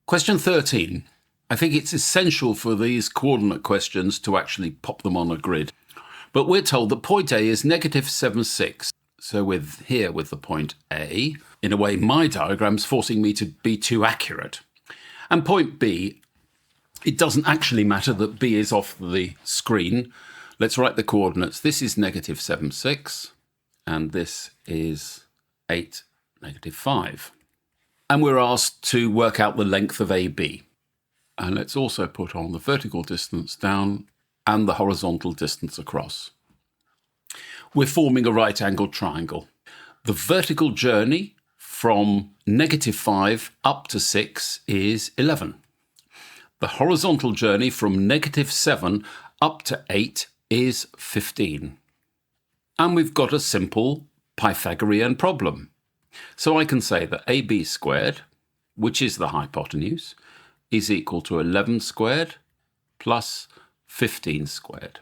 Question 13. I think it's essential for these coordinate questions to actually pop them on a grid. But we're told that point A is negative 7, 6. So we're here with the point A. In a way, my diagram's forcing me to be too accurate. And point B, it doesn't actually matter that B is off the screen. Let's write the coordinates. This is negative 7, 6. And this is 8, negative 5. And we're asked to work out the length of AB. And let's also put on the vertical distance down and the horizontal distance across. We're forming a right-angled triangle. The vertical journey from negative 5 up to 6 is 11. The horizontal journey from negative 7 up to 8 is 15. And we've got a simple Pythagorean problem. So I can say that AB squared, which is the hypotenuse, is equal to 11 squared plus 15 squared.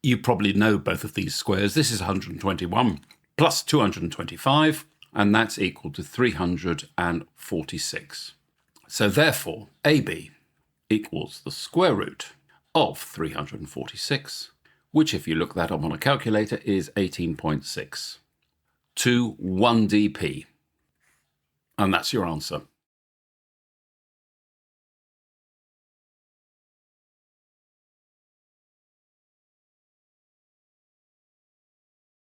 You probably know both of these squares. This is 121 plus 225, and that's equal to 346. So therefore, AB equals the square root of 346, which if you look that up on a calculator is 18.6 to 1 dp. And that's your answer.